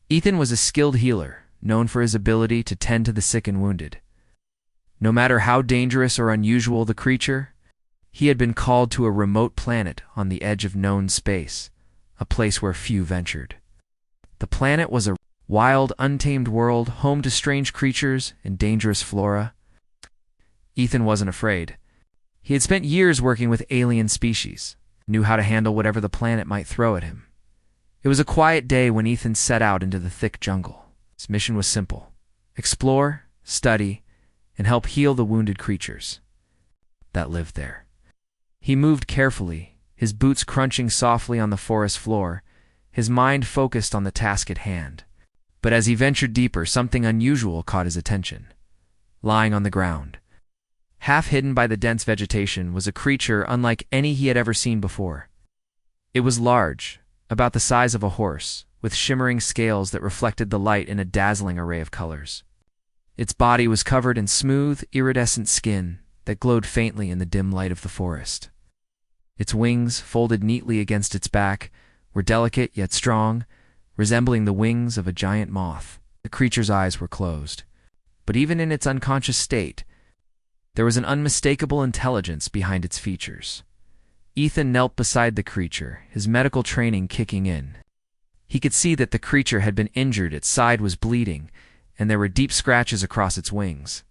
Ethan was a skilled healer, known for his ability to tend to the sick and wounded. No matter how dangerous or unusual the creature, he had been called to a remote planet on the edge of known space, a place where few ventured. The planet was a wild, untamed world, home to strange creatures and dangerous flora. Ethan wasn't afraid. He had spent years working with alien species, knew how to handle whatever the planet might throw at him. It was a quiet day when Ethan set out into the thick jungle. His mission was simple: explore, study, and help heal the wounded creatures that lived there. He moved carefully, his boots crunching softly on the forest floor, his mind focused on the task at hand. But as he ventured deeper, something unusual caught his attention. Lying on the ground, half hidden by the dense vegetation, was a creature unlike any he had ever seen before. It was large, about the size of a horse, with shimmering scales that reflected the light in a dazzling array of colors. Its body was covered in smooth, iridescent skin that glowed faintly in the dim light of the forest. Its wings, folded neatly against its back, were delicate yet strong, resembling the wings of a giant moth. The creature's eyes were closed, but even in its unconscious state, there was an unmistakable intelligence behind its features. Ethan knelt beside the creature, his medical training kicking in. He could see that the creature had been injured, its side was bleeding, and there were deep scratches across its wings.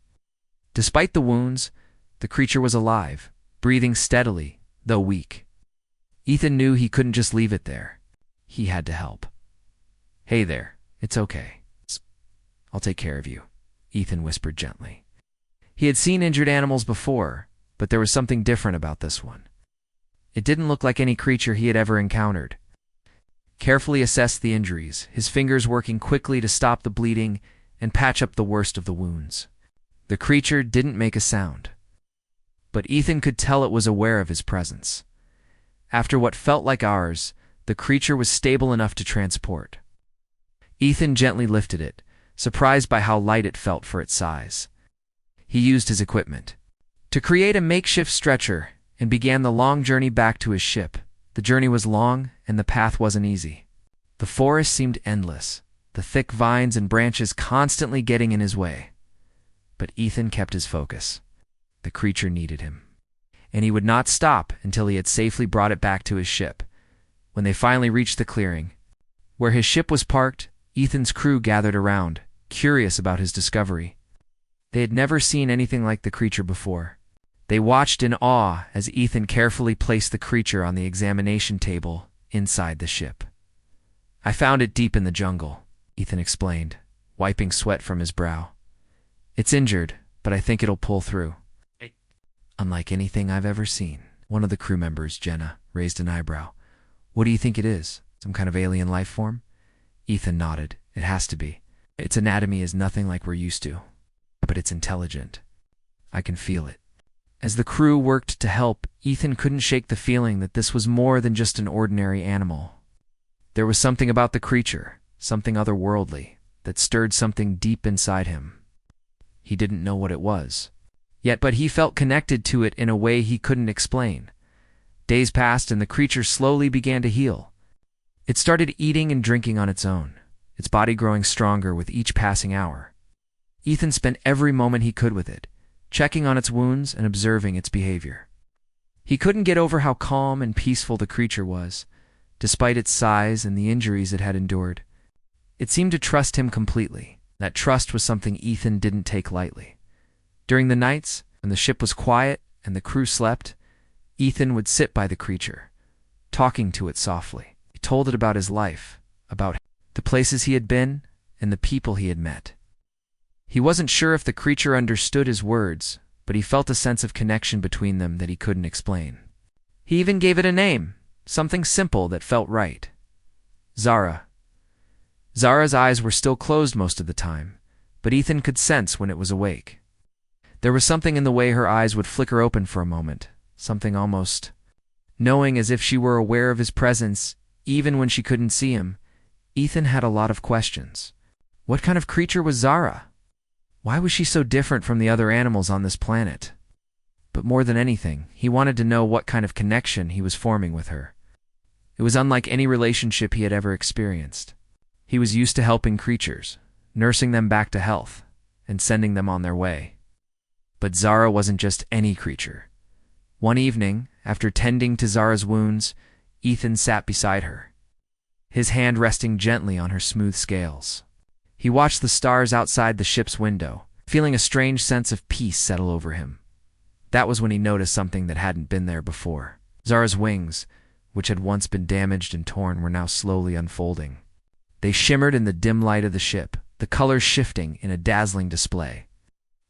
Despite the wounds, the creature was alive, breathing steadily, though weak. Ethan knew he couldn't just leave it there. He had to help. "Hey there, it's okay. I'll take care of you," Ethan whispered gently. He had seen injured animals before, but there was something different about this one. It didn't look like any creature he had ever encountered. Carefully assessed the injuries, his fingers working quickly to stop the bleeding and patch up the worst of the wounds. The creature didn't make a sound, but Ethan could tell it was aware of his presence. After what felt like hours, the creature was stable enough to transport. Ethan gently lifted it, surprised by how light it felt for its size. He used his equipment to create a makeshift stretcher and began the long journey back to his ship. The journey was long, and the path wasn't easy. The forest seemed endless, the thick vines and branches constantly getting in his way. But Ethan kept his focus. The creature needed him, and he would not stop until he had safely brought it back to his ship. When they finally reached the clearing, where his ship was parked, Ethan's crew gathered around, curious about his discovery. They had never seen anything like the creature before. They watched in awe as Ethan carefully placed the creature on the examination table inside the ship. "I found it deep in the jungle," Ethan explained, wiping sweat from his brow. "It's injured, but I think it'll pull through." "Unlike anything I've ever seen." One of the crew members, Jenna, raised an eyebrow. "What do you think it is? Some kind of alien life form?" Ethan nodded. "It has to be. Its anatomy is nothing like we're used to. But it's intelligent. I can feel it." As the crew worked to help, Ethan couldn't shake the feeling that this was more than just an ordinary animal. There was something about the creature, something otherworldly, that stirred something deep inside him. He didn't know what it was, but he felt connected to it in a way he couldn't explain. Days passed and the creature slowly began to heal. It started eating and drinking on its own, its body growing stronger with each passing hour. Ethan spent every moment he could with it, checking on its wounds and observing its behavior. He couldn't get over how calm and peaceful the creature was, despite its size and the injuries it had endured. It seemed to trust him completely. That trust was something Ethan didn't take lightly. During the nights, when the ship was quiet and the crew slept, Ethan would sit by the creature, talking to it softly. He told it about his life, about the places he had been, and the people he had met. He wasn't sure if the creature understood his words, but he felt a sense of connection between them that he couldn't explain. He even gave it a name, something simple that felt right. Zara. Zara's eyes were still closed most of the time, but Ethan could sense when it was awake. There was something in the way her eyes would flicker open for a moment, something almost knowing, as if she were aware of his presence, even when she couldn't see him. Ethan had a lot of questions. What kind of creature was Zara? Why was she so different from the other animals on this planet? But more than anything, he wanted to know what kind of connection he was forming with her. It was unlike any relationship he had ever experienced. He was used to helping creatures, nursing them back to health, and sending them on their way. But Zara wasn't just any creature. One evening, after tending to Zara's wounds, Ethan sat beside her, his hand resting gently on her smooth scales. He watched the stars outside the ship's window, feeling a strange sense of peace settle over him. That was when he noticed something that hadn't been there before. Zara's wings, which had once been damaged and torn, were now slowly unfolding. They shimmered in the dim light of the ship, the colors shifting in a dazzling display.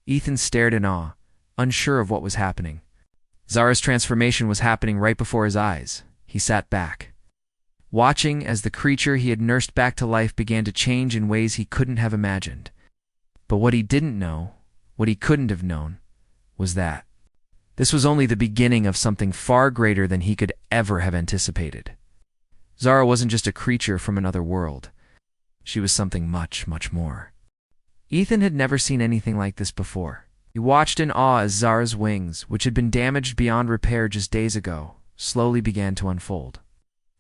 Ethan stared in awe, unsure of what was happening. Zara's transformation was happening right before his eyes. He sat back, watching as the creature he had nursed back to life began to change in ways he couldn't have imagined. But what he didn't know, what he couldn't have known, was that this was only the beginning of something far greater than he could ever have anticipated. Zara wasn't just a creature from another world. She was something much, much more. Ethan had never seen anything like this before. He watched in awe as Zara's wings, which had been damaged beyond repair just days ago, slowly began to unfold.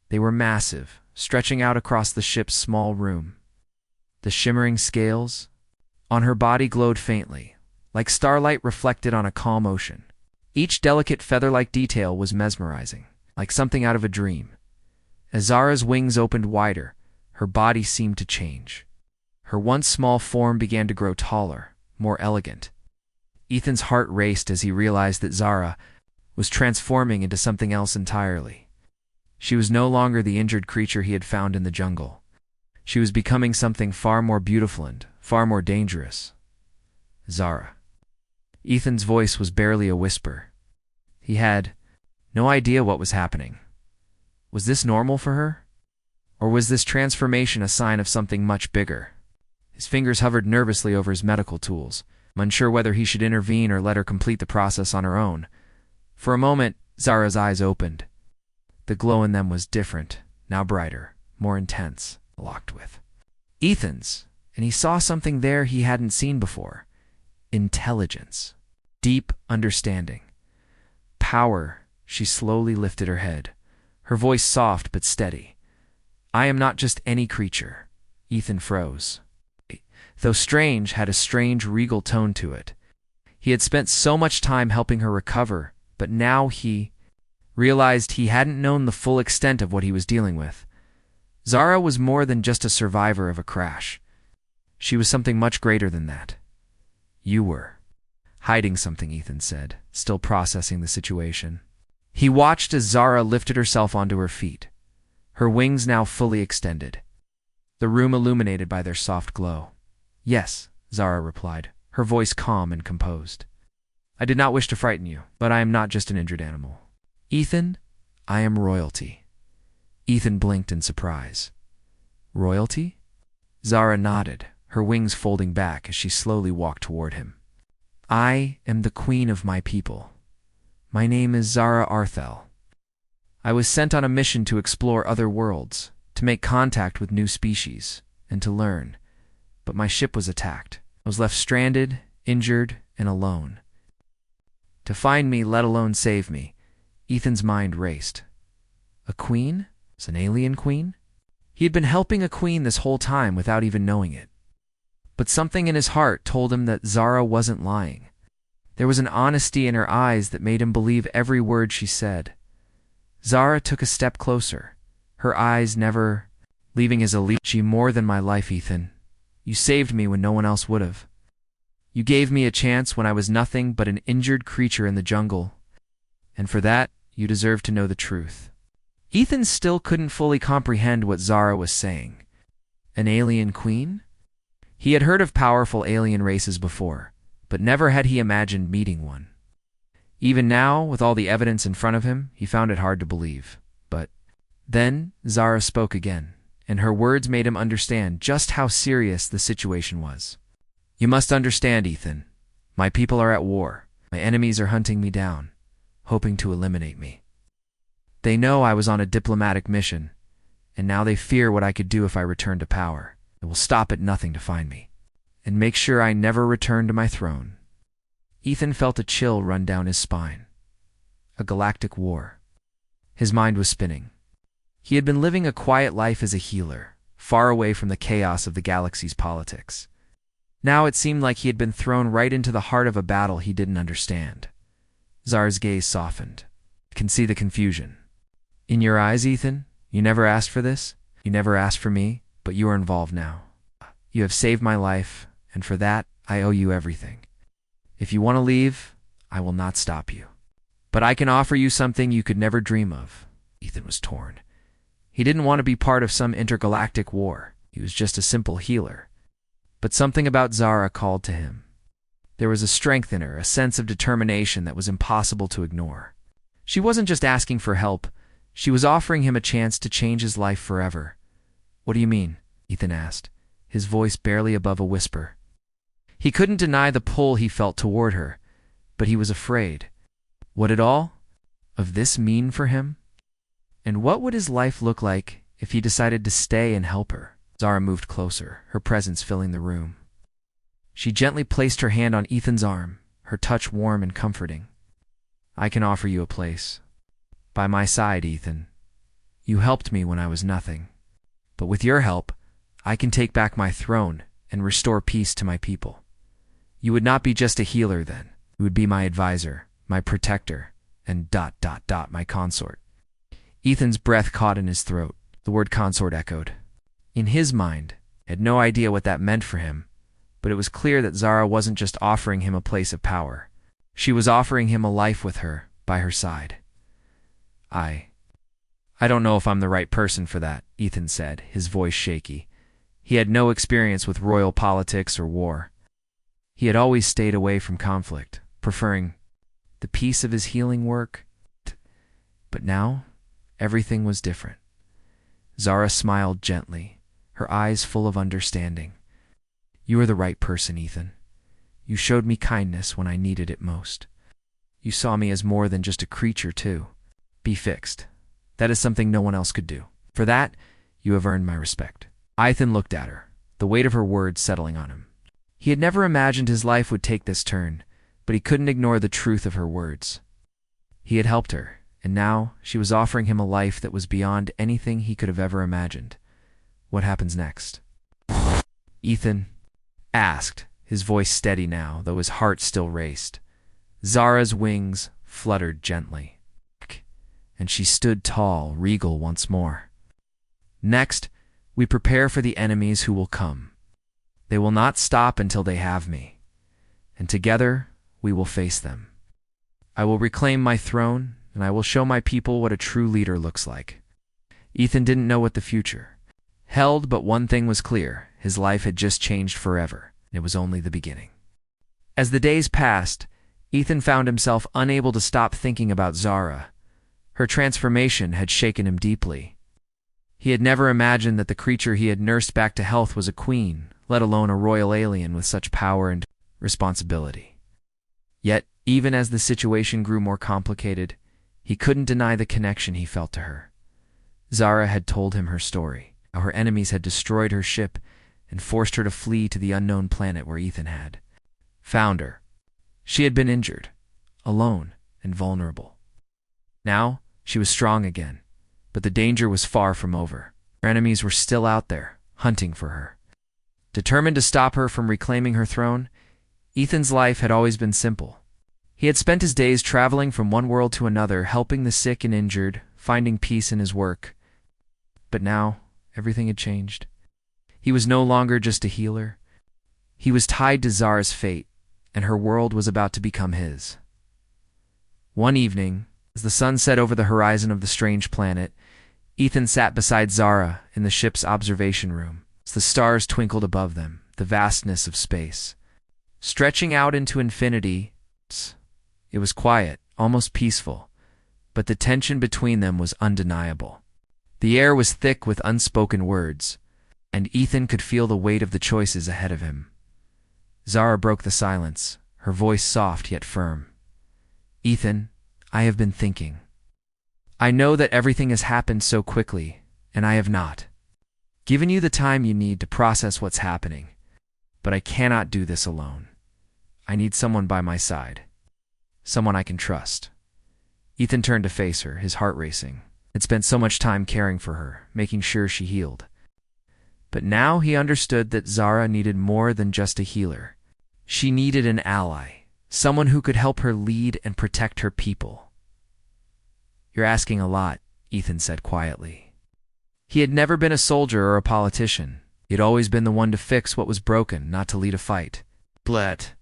They were massive, stretching out across the ship's small room. The shimmering scales on her body glowed faintly, like starlight reflected on a calm ocean. Each delicate feather-like detail was mesmerizing, like something out of a dream. As Zara's wings opened wider, her body seemed to change. Her once small form began to grow taller, more elegant. Ethan's heart raced as he realized that Zara was transforming into something else entirely. She was no longer the injured creature he had found in the jungle. She was becoming something far more beautiful and far more dangerous. Zara. Ethan's voice was barely a whisper. He had no idea what was happening. Was this normal for her? Or was this transformation a sign of something much bigger? His fingers hovered nervously over his medical tools, unsure whether he should intervene or let her complete the process on her own. For a moment, Zara's eyes opened. The glow in them was different, now brighter, more intense, locked with Ethan's, and he saw something there he hadn't seen before. Intelligence. Deep understanding. Power. She slowly lifted her head, her voice soft but steady. I am not just any creature. Ethan froze. Though strange, had a strange regal tone to it. He had spent so much time helping her recover, but now he realized he hadn't known the full extent of what he was dealing with. Zara was more than just a survivor of a crash. She was something much greater than that. You were hiding something, Ethan said, still processing the situation. He watched as Zara lifted herself onto her feet, her wings now fully extended, the room illuminated by their soft glow. Yes, Zara replied, her voice calm and composed. I did not wish to frighten you, but I am not just an injured animal. Ethan, I am royalty. Ethan blinked in surprise. Royalty? Zara nodded, her wings folding back as she slowly walked toward him. I am the queen of my people. My name is Zara Arthel. I was sent on a mission to explore other worlds, to make contact with new species, and to learn. But my ship was attacked. I was left stranded, injured, and alone. To find me, let alone save me, Ethan's mind raced. A queen? Was an alien queen? He had been helping a queen this whole time without even knowing it. But something in his heart told him that Zara wasn't lying. There was an honesty in her eyes that made him believe every word she said. Zara took a step closer, her eyes never leaving his elite. She more than my life, Ethan. You saved me when no one else would have. You gave me a chance when I was nothing but an injured creature in the jungle. And for that, you deserve to know the truth. Ethan still couldn't fully comprehend what Zara was saying. An alien queen? He had heard of powerful alien races before, but never had he imagined meeting one. Even now, with all the evidence in front of him, he found it hard to believe. But then Zara spoke again, and her words made him understand just how serious the situation was. You must understand, Ethan. My people are at war. My enemies are hunting me down, hoping to eliminate me. They know I was on a diplomatic mission, and now they fear what I could do if I return to power. They will stop at nothing to find me, and make sure I never return to my throne. Ethan felt a chill run down his spine. A galactic war. His mind was spinning. He had been living a quiet life as a healer, far away from the chaos of the galaxy's politics. Now it seemed like he had been thrown right into the heart of a battle he didn't understand. Zara's gaze softened. I can see the confusion. In your eyes, Ethan, you never asked for this. You never asked for me, but you are involved now. You have saved my life, and for that, I owe you everything. If you want to leave, I will not stop you. But I can offer you something you could never dream of. Ethan was torn. He didn't want to be part of some intergalactic war. He was just a simple healer. But something about Zara called to him. There was a strength in her, a sense of determination that was impossible to ignore. She wasn't just asking for help. She was offering him a chance to change his life forever. What do you mean? Ethan asked, his voice barely above a whisper. He couldn't deny the pull he felt toward her, but he was afraid. What did all of this mean for him? And what would his life look like if he decided to stay and help her? Zara moved closer, her presence filling the room. She gently placed her hand on Ethan's arm, her touch warm and comforting. I can offer you a place. By my side, Ethan. You helped me when I was nothing. But with your help, I can take back my throne and restore peace to my people. You would not be just a healer then. You would be my advisor, my protector, and ... my consort. Ethan's breath caught in his throat. The word consort echoed. In his mind, he had no idea what that meant for him, but it was clear that Zara wasn't just offering him a place of power. She was offering him a life with her, by her side. I don't know if I'm the right person for that, Ethan said, his voice shaky. He had no experience with royal politics or war. He had always stayed away from conflict, preferring the peace of his healing work. But now, everything was different. Zara smiled gently, her eyes full of understanding. You are the right person, Ethan. You showed me kindness when I needed it most. You saw me as more than just a creature, too. Be fixed. That is something no one else could do. For that, you have earned my respect. Ethan looked at her, the weight of her words settling on him. He had never imagined his life would take this turn, but he couldn't ignore the truth of her words. He had helped her, and now she was offering him a life that was beyond anything he could have ever imagined. What happens next? Ethan asked, his voice steady now, though his heart still raced. Zara's wings fluttered gently, and she stood tall, regal once more. Next, we prepare for the enemies who will come. They will not stop until they have me, and together we will face them. I will reclaim my throne, and I will show my people what a true leader looks like. Ethan didn't know what the future held, but one thing was clear. His life had just changed forever, and it was only the beginning. As the days passed, Ethan found himself unable to stop thinking about Zara. Her transformation had shaken him deeply. He had never imagined that the creature he had nursed back to health was a queen, let alone a royal alien with such power and responsibility. Yet, even as the situation grew more complicated, he couldn't deny the connection he felt to her. Zara had told him her story, how her enemies had destroyed her ship and forced her to flee to the unknown planet where Ethan had found her. She had been injured, alone, and vulnerable. Now, she was strong again, but the danger was far from over. Her enemies were still out there, hunting for her. Determined to stop her from reclaiming her throne, Ethan's life had always been simple. He had spent his days traveling from one world to another, helping the sick and injured, finding peace in his work. But now, everything had changed. He was no longer just a healer. He was tied to Zara's fate, and her world was about to become his. One evening, as the sun set over the horizon of the strange planet, Ethan sat beside Zara in the ship's observation room. As the stars twinkled above them, the vastness of space. Stretching out into infinity, it was quiet, almost peaceful, but the tension between them was undeniable. The air was thick with unspoken words, and Ethan could feel the weight of the choices ahead of him. Zara broke the silence, her voice soft yet firm. Ethan, I have been thinking. I know that everything has happened so quickly, and I have not given you the time you need to process what's happening, but I cannot do this alone. I need someone by my side, someone I can trust. Ethan turned to face her, his heart racing. He'd spent so much time caring for her, making sure she healed. But now he understood that Zara needed more than just a healer. She needed an ally, someone who could help her lead and protect her people. "You're asking a lot," Ethan said quietly. He had never been a soldier or a politician. He had always been the one to fix what was broken, not to lead a fight. But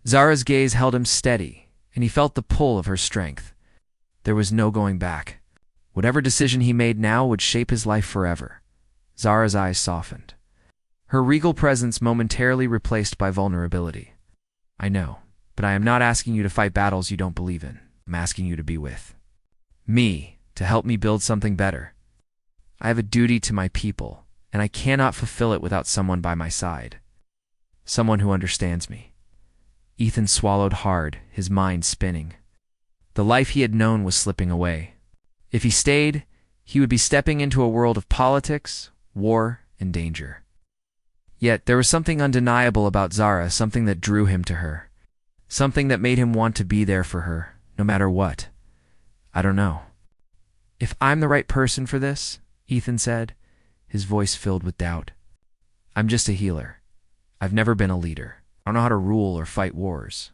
Zara's gaze held him steady, and he felt the pull of her strength. There was no going back. Whatever decision he made now would shape his life forever. Zara's eyes softened, her regal presence momentarily replaced by vulnerability. "I know, but I am not asking you to fight battles you don't believe in. I'm asking you to be with me, to help me build something better. I have a duty to my people, and I cannot fulfill it without someone by my side. Someone who understands me." Ethan swallowed hard, his mind spinning. The life he had known was slipping away. If he stayed, he would be stepping into a world of politics, war, and danger. Yet there was something undeniable about Zara, something that drew him to her. Something that made him want to be there for her, no matter what. "I don't know if I'm the right person for this," Ethan said, his voice filled with doubt. "I'm just a healer. I've never been a leader. I don't know how to rule or fight wars.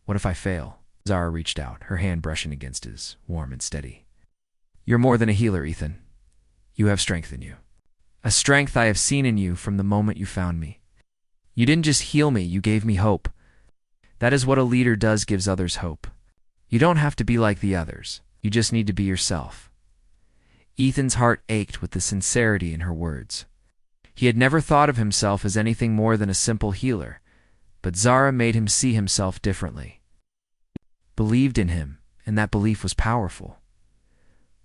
What if I fail?" Zara reached out, her hand brushing against his, warm and steady. "You're more than a healer, Ethan. You have strength in you. A strength I have seen in you from the moment you found me. You didn't just heal me, you gave me hope. That is what a leader does, gives others hope. You don't have to be like the others. You just need to be yourself." Ethan's heart ached with the sincerity in her words. He had never thought of himself as anything more than a simple healer, but Zara made him see himself differently. Believed in him, and that belief was powerful.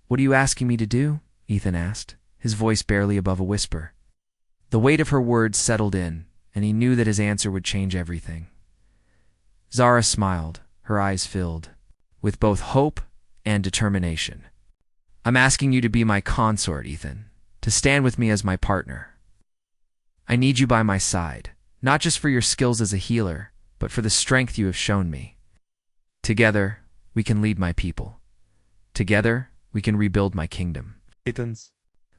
"What are you asking me to do?" Ethan asked, his voice barely above a whisper. The weight of her words settled in, and he knew that his answer would change everything. Zara smiled, her eyes filled with both hope and determination. "I'm asking you to be my consort, Ethan, to stand with me as my partner. I need you by my side, not just for your skills as a healer, but for the strength you have shown me. Together, we can lead my people. Together, we can rebuild my kingdom." Ethan's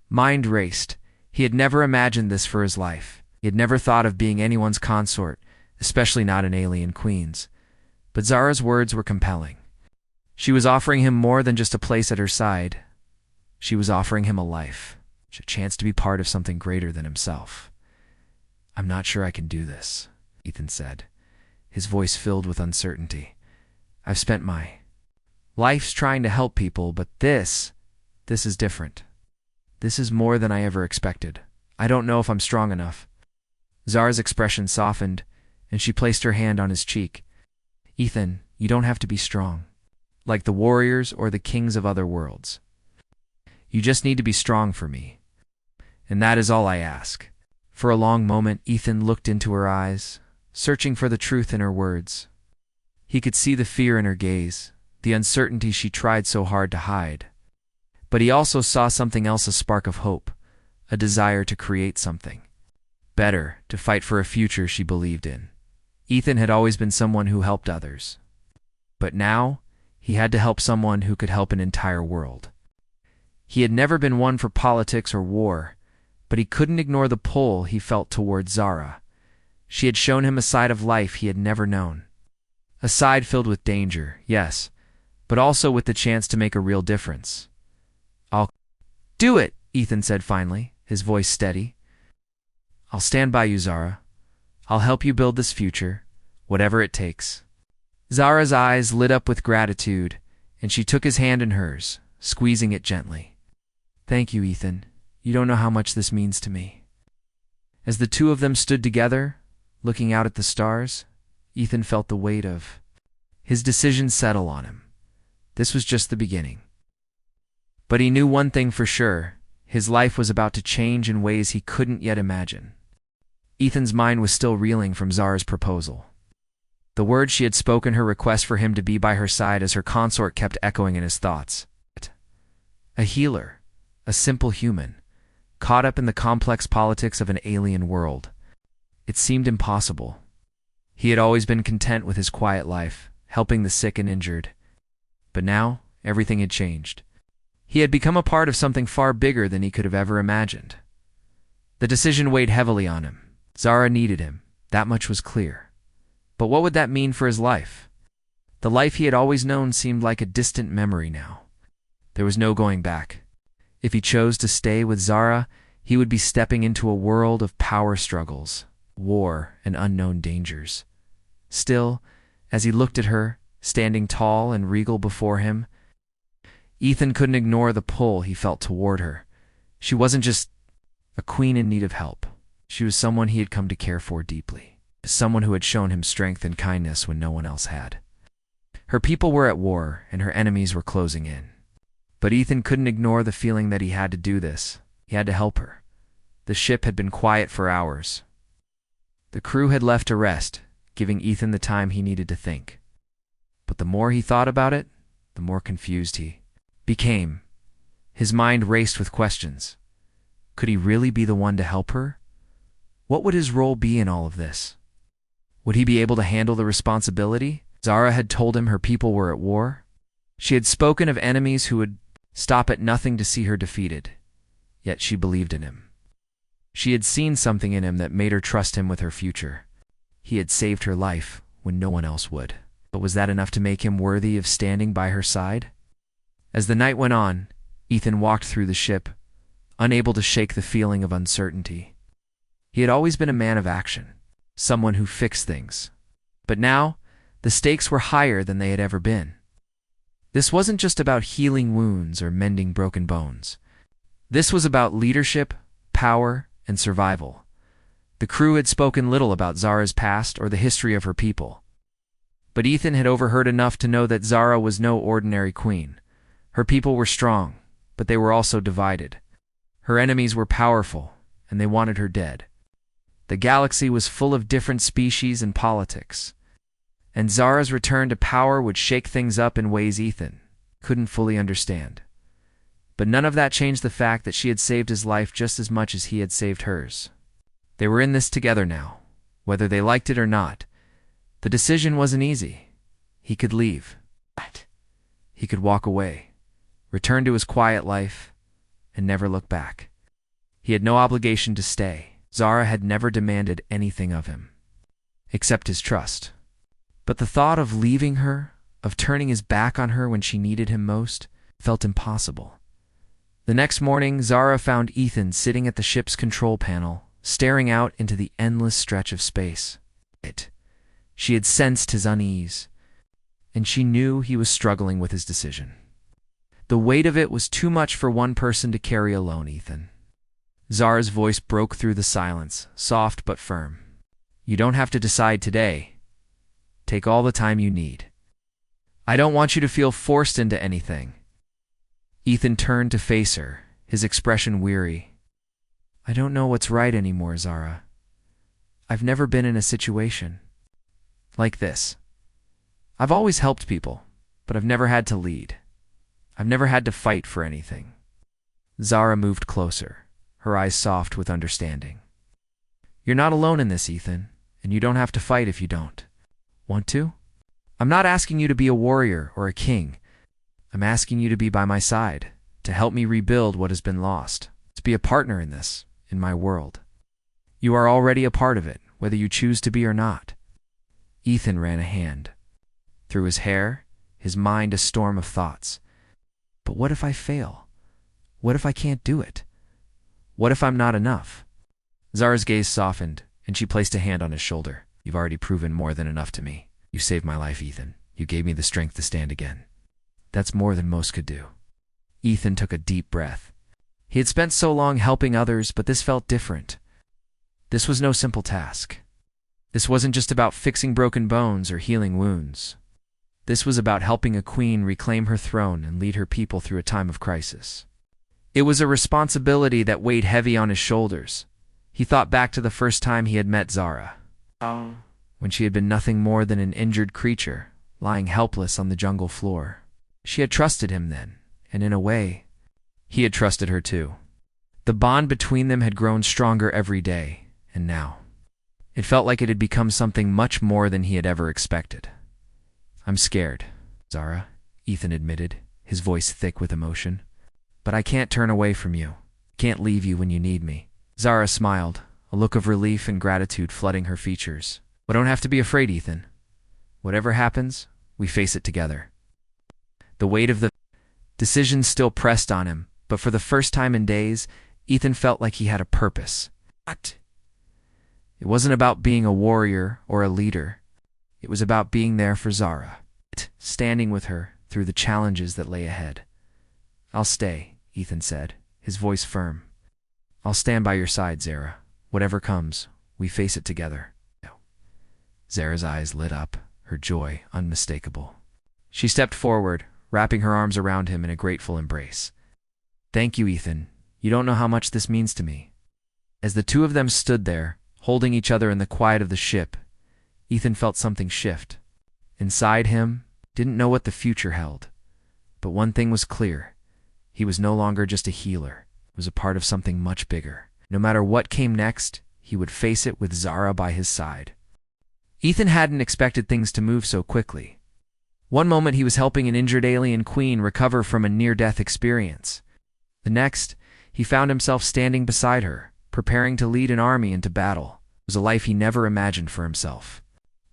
mind raced. He had never imagined this for his life. He had never thought of being anyone's consort, especially not an alien queen's. But Zara's words were compelling. She was offering him more than just a place at her side. She was offering him a life, a chance to be part of something greater than himself. "I'm not sure I can do this," Ethan said, his voice filled with uncertainty. "I've spent my life trying to help people, but this is different. This is more than I ever expected. I don't know if I'm strong enough." Zara's expression softened, and she placed her hand on his cheek. "Ethan, you don't have to be strong, like the warriors or the kings of other worlds. You just need to be strong for me. And that is all I ask." For a long moment, Ethan looked into her eyes, searching for the truth in her words. He could see the fear in her gaze, the uncertainty she tried so hard to hide. But he also saw something else, a spark of hope, a desire to create something better, to fight for a future she believed in. Ethan had always been someone who helped others. But now, he had to help someone who could help an entire world. He had never been one for politics or war, but he couldn't ignore the pull he felt towards Zara. She had shown him a side of life he had never known. A side filled with danger, yes, but also with the chance to make a real difference. "I'll do it," Ethan said finally, his voice steady. "I'll stand by you, Zara. I'll help you build this future, whatever it takes." Zara's eyes lit up with gratitude, and she took his hand in hers, squeezing it gently. "Thank you, Ethan. You don't know how much this means to me." As the two of them stood together, looking out at the stars, Ethan felt the weight of his decision settle on him. This was just the beginning. But he knew one thing for sure: his life was about to change in ways he couldn't yet imagine. Ethan's mind was still reeling from Zara's proposal. The words she had spoken, her request for him to be by her side as her consort, kept echoing in his thoughts. A healer, a simple human, caught up in the complex politics of an alien world. It seemed impossible. He had always been content with his quiet life, helping the sick and injured. But now, everything had changed. He had become a part of something far bigger than he could have ever imagined. The decision weighed heavily on him. Zara needed him, that much was clear. But what would that mean for his life? The life he had always known seemed like a distant memory now. There was no going back. If he chose to stay with Zara, he would be stepping into a world of power struggles, war, and unknown dangers. Still, as he looked at her, standing tall and regal before him, Ethan couldn't ignore the pull he felt toward her. She wasn't just a queen in need of help. She was someone he had come to care for deeply, someone who had shown him strength and kindness when no one else had. Her people were at war, and her enemies were closing in. But Ethan couldn't ignore the feeling that he had to do this. He had to help her. The ship had been quiet for hours. The crew had left to rest, giving Ethan the time he needed to think. But the more he thought about it, the more confused he became. His mind raced with questions. Could he really be the one to help her? What would his role be in all of this? Would he be able to handle the responsibility? Zara had told him her people were at war. She had spoken of enemies who would stop at nothing to see her defeated. Yet she believed in him. She had seen something in him that made her trust him with her future. He had saved her life when no one else would. But was that enough to make him worthy of standing by her side? As the night went on, Ethan walked through the ship, unable to shake the feeling of uncertainty. He had always been a man of action, someone who fixed things. But now, the stakes were higher than they had ever been. This wasn't just about healing wounds or mending broken bones. This was about leadership, power, and survival. The crew had spoken little about Zara's past or the history of her people. But Ethan had overheard enough to know that Zara was no ordinary queen. Her people were strong, but they were also divided. Her enemies were powerful, and they wanted her dead. The galaxy was full of different species and politics. And Zara's return to power would shake things up in ways Ethan couldn't fully understand. But none of that changed the fact that she had saved his life just as much as he had saved hers. They were in this together now, whether they liked it or not. The decision wasn't easy. He could leave. He could walk away, return to his quiet life, and never look back. He had no obligation to stay. Zara had never demanded anything of him, except his trust. But the thought of leaving her, of turning his back on her when she needed him most, felt impossible. The next morning, Zara found Ethan sitting at the ship's control panel, staring out into the endless stretch of space. She had sensed his unease, and she knew he was struggling with his decision. The weight of it was too much for one person to carry alone, Ethan. Zara's voice broke through the silence, soft but firm. You don't have to decide today. Take all the time you need. I don't want you to feel forced into anything. Ethan turned to face her, his expression weary. I don't know what's right anymore, Zara. I've never been in a situation like this. I've always helped people, but I've never had to lead. I've never had to fight for anything. Zara moved closer, her eyes soft with understanding. You're not alone in this, Ethan, and you don't have to fight if you don't want to. I'm not asking you to be a warrior or a king. I'm asking you to be by my side, to help me rebuild what has been lost, to be a partner in this, in my world. You are already a part of it, whether you choose to be or not. Ethan ran a hand through his hair, his mind a storm of thoughts. But what if I fail? What if I can't do it? What if I'm not enough? Zara's gaze softened, and she placed a hand on his shoulder. You've already proven more than enough to me. You saved my life, Ethan. You gave me the strength to stand again. That's more than most could do. Ethan took a deep breath. He had spent so long helping others, but this felt different. This was no simple task. This wasn't just about fixing broken bones or healing wounds. This was about helping a queen reclaim her throne and lead her people through a time of crisis. It was a responsibility that weighed heavy on his shoulders. He thought back to the first time he had met Zara, when she had been nothing more than an injured creature, lying helpless on the jungle floor. She had trusted him then, and in a way, he had trusted her too. The bond between them had grown stronger every day, and now, it felt like it had become something much more than he had ever expected. I'm scared, Zara, Ethan admitted, his voice thick with emotion. But I can't turn away from you. Can't leave you when you need me. Zara smiled, a look of relief and gratitude flooding her features. "We don't have to be afraid, Ethan. Whatever happens, we face it together." The weight of the decision still pressed on him, but for the first time in days, Ethan felt like he had a purpose. What? It wasn't about being a warrior or a leader. It was about being there for Zara, standing with her through the challenges that lay ahead. "I'll stay," Ethan said, his voice firm. "I'll stand by your side, Zara. Whatever comes, we face it together." Zara's eyes lit up, her joy unmistakable. She stepped forward, wrapping her arms around him in a grateful embrace. "Thank you, Ethan. You don't know how much this means to me." As the two of them stood there, holding each other in the quiet of the ship, Ethan felt something shift. Inside him, didn't know what the future held. But one thing was clear. He was no longer just a healer. He was a part of something much bigger. No matter what came next, he would face it with Zara by his side. Ethan hadn't expected things to move so quickly. One moment he was helping an injured alien queen recover from a near-death experience. The next, he found himself standing beside her, preparing to lead an army into battle. It was a life he never imagined for himself.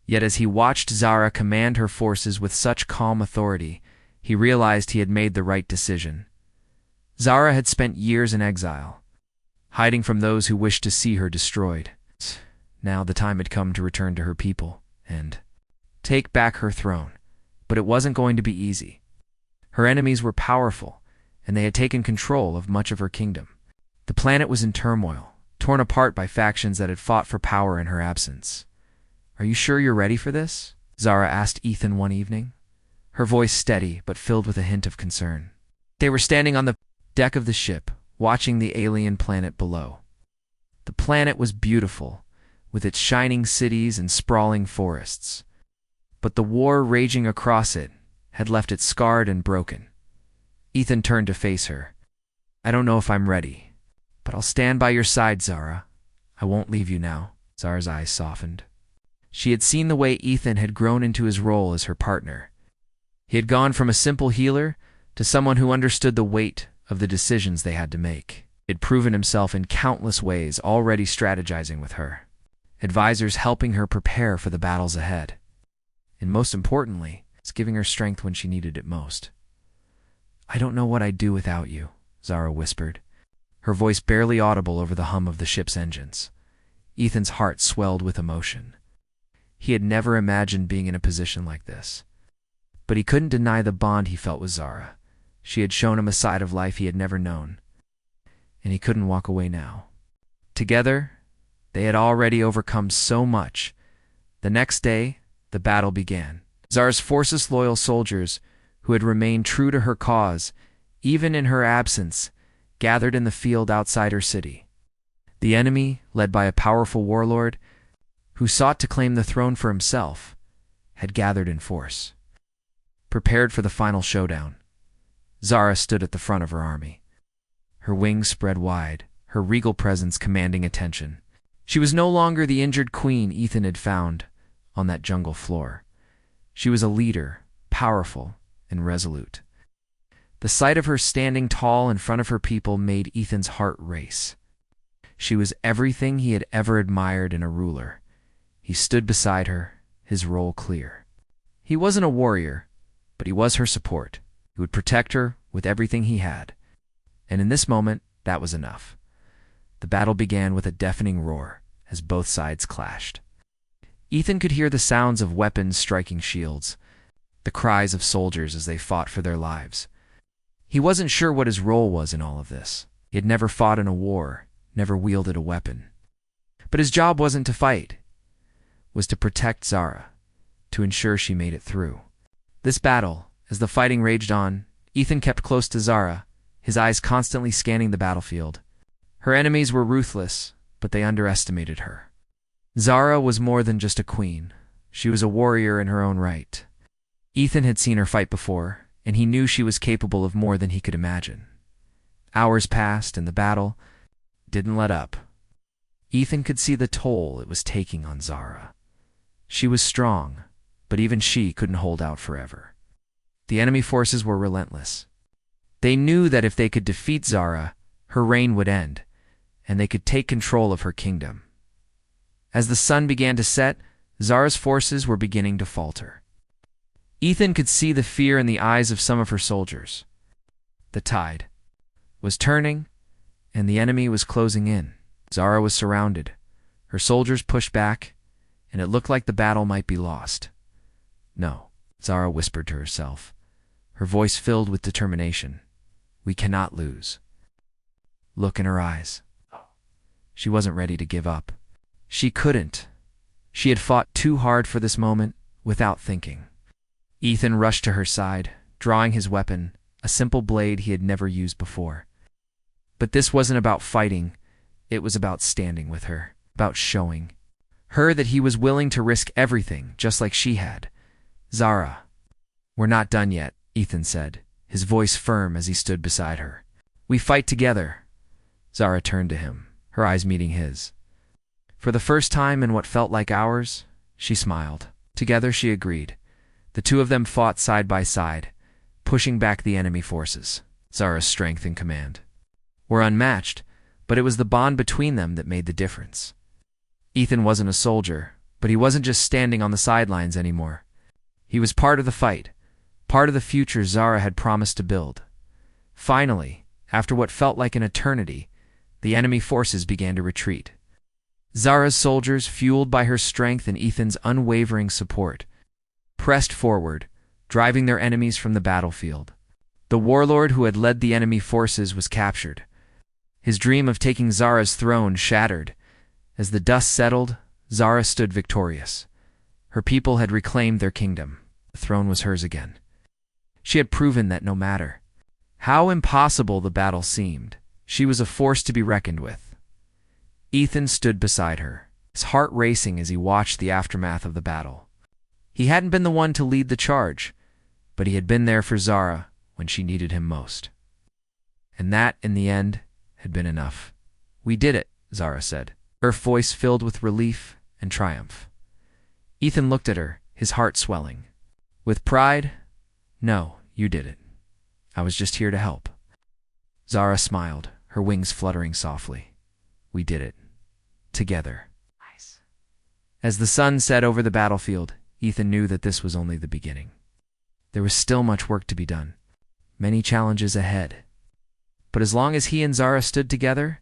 Yet as he watched Zara command her forces with such calm authority, he realized he had made the right decision. Zara had spent years in exile, hiding from those who wished to see her destroyed. Now the time had come to return to her people and take back her throne. But it wasn't going to be easy. Her enemies were powerful, and they had taken control of much of her kingdom. The planet was in turmoil, torn apart by factions that had fought for power in her absence. "Are you sure you're ready for this?" Zara asked Ethan one evening, her voice steady but filled with a hint of concern. They were standing on the deck of the ship, watching the alien planet below. The planet was beautiful, with its shining cities and sprawling forests. But the war raging across it had left it scarred and broken. Ethan turned to face her. "I don't know if I'm ready, but I'll stand by your side, Zara. I won't leave you now." Zara's eyes softened. She had seen the way Ethan had grown into his role as her partner. He had gone from a simple healer to someone who understood the weight of the decisions they had to make. He had proven himself in countless ways, already strategizing with her, advisors helping her prepare for the battles ahead. And most importantly, it's giving her strength when she needed it most. "I don't know what I'd do without you," Zara whispered, her voice barely audible over the hum of the ship's engines. Ethan's heart swelled with emotion. He had never imagined being in a position like this. But he couldn't deny the bond he felt with Zara. She had shown him a side of life he had never known. And he couldn't walk away now. Together, they had already overcome so much. The next day, the battle began. Zara's forces' loyal soldiers, who had remained true to her cause, even in her absence, gathered in the field outside her city. The enemy, led by a powerful warlord, who sought to claim the throne for himself, had gathered in force. Prepared for the final showdown, Zara stood at the front of her army. Her wings spread wide, her regal presence commanding attention. She was no longer the injured queen Ethan had found on that jungle floor. She was a leader, powerful and resolute. The sight of her standing tall in front of her people made Ethan's heart race. She was everything he had ever admired in a ruler. He stood beside her, his role clear. He wasn't a warrior, but he was her support. He would protect her with everything he had. And in this moment, that was enough. The battle began with a deafening roar as both sides clashed. Ethan could hear the sounds of weapons striking shields, the cries of soldiers as they fought for their lives. He wasn't sure what his role was in all of this. He had never fought in a war, never wielded a weapon. But his job wasn't to fight. It was to protect Zara, to ensure she made it through. This battle, as the fighting raged on, Ethan kept close to Zara, his eyes constantly scanning the battlefield. Her enemies were ruthless, but they underestimated her. Zara was more than just a queen. She was a warrior in her own right. Ethan had seen her fight before, and he knew she was capable of more than he could imagine. Hours passed, and the battle didn't let up. Ethan could see the toll it was taking on Zara. She was strong, but even she couldn't hold out forever. The enemy forces were relentless. They knew that if they could defeat Zara, her reign would end, and they could take control of her kingdom. As the sun began to set, Zara's forces were beginning to falter. Ethan could see the fear in the eyes of some of her soldiers. The tide was turning, and the enemy was closing in. Zara was surrounded. Her soldiers pushed back, and it looked like the battle might be lost. No, Zara whispered to herself, her voice filled with determination. We cannot lose. Look in her eyes. She wasn't ready to give up. She couldn't. She had fought too hard for this moment without thinking. Ethan rushed to her side, drawing his weapon, a simple blade he had never used before. But this wasn't about fighting. It was about standing with her, about showing her that he was willing to risk everything, just like she had. Zara. We're not done yet, Ethan said, his voice firm as he stood beside her. We fight together. Zara turned to him, her eyes meeting his. For the first time in what felt like hours, she smiled. Together she agreed. The two of them fought side by side, pushing back the enemy forces. Zara's strength and command were unmatched, but it was the bond between them that made the difference. Ethan wasn't a soldier, but he wasn't just standing on the sidelines anymore. He was part of the fight, part of the future Zara had promised to build. Finally, after what felt like an eternity, the enemy forces began to retreat. Zara's soldiers, fueled by her strength and Ethan's unwavering support, pressed forward, driving their enemies from the battlefield. The warlord who had led the enemy forces was captured. His dream of taking Zara's throne shattered. As the dust settled, Zara stood victorious. Her people had reclaimed their kingdom. The throne was hers again. She had proven that no matter how impossible the battle seemed, she was a force to be reckoned with. Ethan stood beside her, his heart racing as he watched the aftermath of the battle. He hadn't been the one to lead the charge, but he had been there for Zara when she needed him most. And that, in the end, had been enough. We did it, Zara said, her voice filled with relief and triumph. Ethan looked at her, his heart swelling. With pride? No, you did it. I was just here to help. Zara smiled, her wings fluttering softly. We did it. Together. Nice. As the sun set over the battlefield, Ethan knew that this was only the beginning. There was still much work to be done, many challenges ahead. But as long as he and Zara stood together,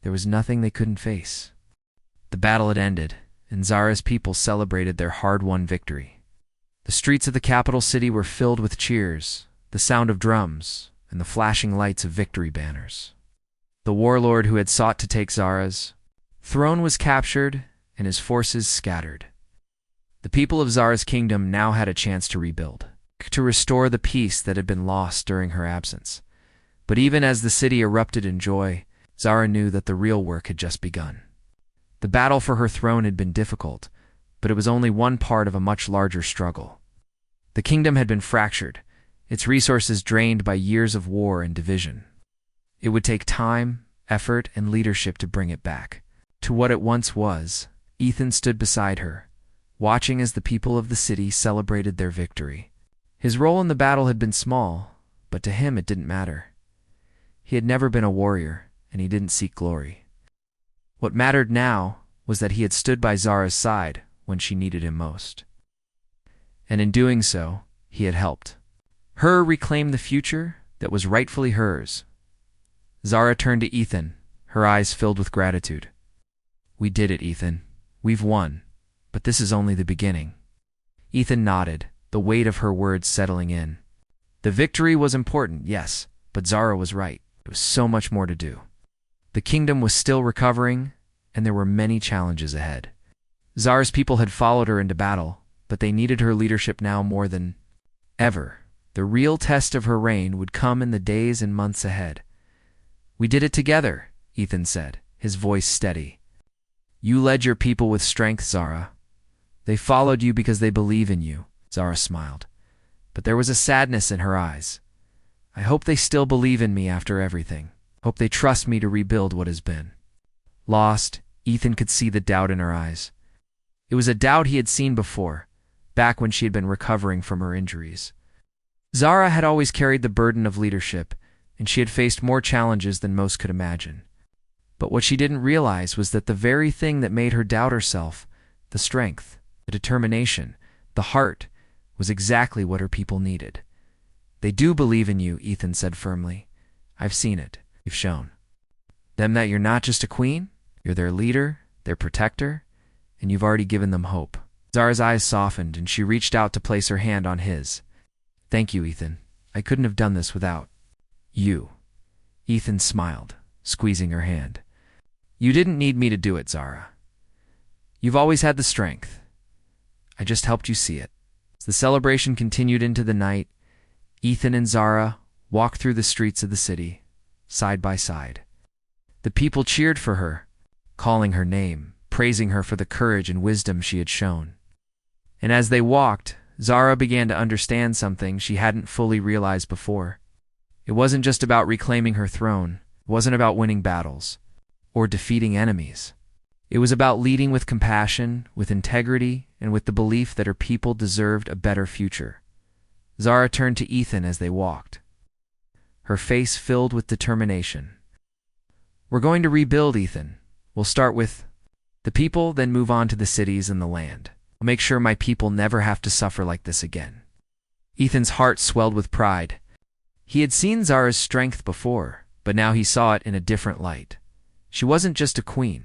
there was nothing they couldn't face. The battle had ended, and Zara's people celebrated their hard-won victory. The streets of the capital city were filled with cheers, the sound of drums, and the flashing lights of victory banners. The warlord who had sought to take Zara's throne was captured, and his forces scattered. The people of Zara's kingdom now had a chance to rebuild, to restore the peace that had been lost during her absence. But even as the city erupted in joy, Zara knew that the real work had just begun. The battle for her throne had been difficult, but it was only one part of a much larger struggle. The kingdom had been fractured, its resources drained by years of war and division. It would take time, effort, and leadership to bring it back to what it once was. Ethan stood beside her, watching as the people of the city celebrated their victory. His role in the battle had been small, but to him it didn't matter. He had never been a warrior, and he didn't seek glory. What mattered now was that he had stood by Zara's side when she needed him most. And in doing so, he had helped her reclaim the future that was rightfully hers. Zara turned to Ethan, her eyes filled with gratitude. We did it, Ethan. We've won, but this is only the beginning. Ethan nodded, the weight of her words settling in. The victory was important, yes, but Zara was right. There was so much more to do. The kingdom was still recovering, and there were many challenges ahead. Zara's people had followed her into battle, but they needed her leadership now more than ever. The real test of her reign would come in the days and months ahead. We did it together, Ethan said, his voice steady. You led your people with strength, Zara. They followed you because they believe in you. Zara smiled, but there was a sadness in her eyes. I hope they still believe in me after everything. Hope they trust me to rebuild what has been lost. Ethan could see the doubt in her eyes. It was a doubt he had seen before, back when she had been recovering from her injuries. Zara had always carried the burden of leadership, and she had faced more challenges than most could imagine. But what she didn't realize was that the very thing that made her doubt herself, the strength, the determination, the heart, was exactly what her people needed. "They do believe in you," Ethan said firmly. "I've seen it. You've shown them that you're not just a queen, you're their leader, their protector, and you've already given them hope." Zara's eyes softened, and she reached out to place her hand on his. "Thank you, Ethan. I couldn't have done this without you." Ethan smiled, squeezing her hand. "You didn't need me to do it, Zara. You've always had the strength. I just helped you see it." As the celebration continued into the night, Ethan and Zara walked through the streets of the city, side by side. The people cheered for her, calling her name, praising her for the courage and wisdom she had shown. And as they walked, Zara began to understand something she hadn't fully realized before. It wasn't just about reclaiming her throne. It wasn't about winning battles or defeating enemies. It was about leading with compassion, with integrity, and with the belief that her people deserved a better future. Zara turned to Ethan as they walked, her face filled with determination. "We're going to rebuild, Ethan. We'll start with the people, then move on to the cities and the land. I'll make sure my people never have to suffer like this again." Ethan's heart swelled with pride. He had seen Zara's strength before, but now he saw it in a different light. She wasn't just a queen.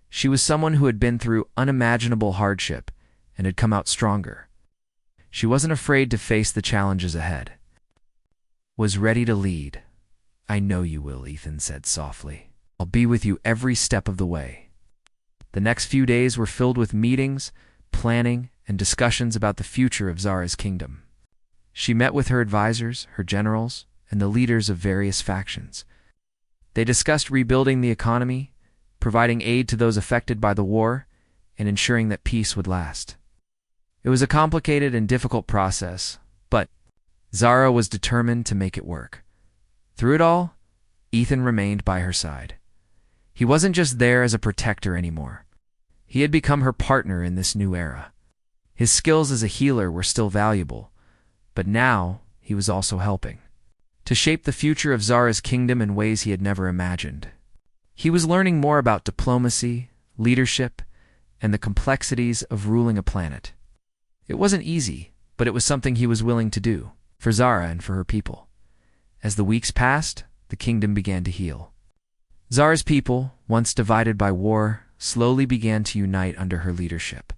She was someone who had been through unimaginable hardship and had come out stronger. She wasn't afraid to face the challenges ahead. Was ready to lead. "I know you will," Ethan said softly. "I'll be with you every step of the way." The next few days were filled with meetings, planning, and discussions about the future of Zara's kingdom. She met with her advisors, her generals, and the leaders of various factions. They discussed rebuilding the economy, providing aid to those affected by the war, and ensuring that peace would last. It was a complicated and difficult process, but Zara was determined to make it work. Through it all, Ethan remained by her side. He wasn't just there as a protector anymore. He had become her partner in this new era. His skills as a healer were still valuable, but now he was also helping to shape the future of Zara's kingdom in ways he had never imagined. He was learning more about diplomacy, leadership, and the complexities of ruling a planet. It wasn't easy, but it was something he was willing to do, for Zara and for her people. As the weeks passed, the kingdom began to heal. Zara's people, once divided by war, slowly began to unite under her leadership.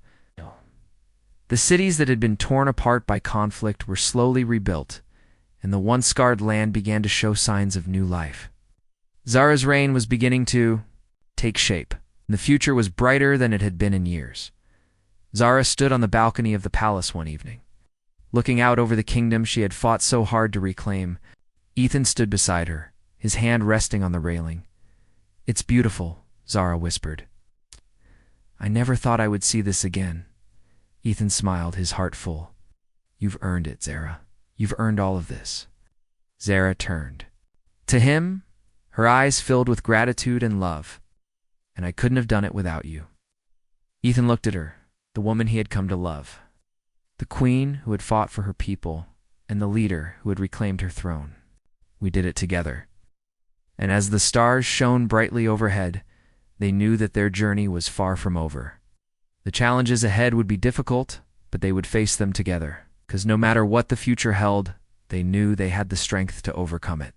The cities that had been torn apart by conflict were slowly rebuilt, and the once scarred land began to show signs of new life. Zara's reign was beginning to take shape, and the future was brighter than it had been in years. Zara stood on the balcony of the palace one evening. Looking out over the kingdom she had fought so hard to reclaim, Ethan stood beside her, his hand resting on the railing. "It's beautiful," Zara whispered. "I never thought I would see this again." Ethan smiled, his heart full. "You've earned it, Zara. You've earned all of this." Zara turned to him, her eyes filled with gratitude and love. "And I couldn't have done it without you." Ethan looked at her, the woman he had come to love, the queen who had fought for her people, and the leader who had reclaimed her throne. "We did it together." And as the stars shone brightly overhead, they knew that their journey was far from over. The challenges ahead would be difficult, but they would face them together, because no matter what the future held, they knew they had the strength to overcome it.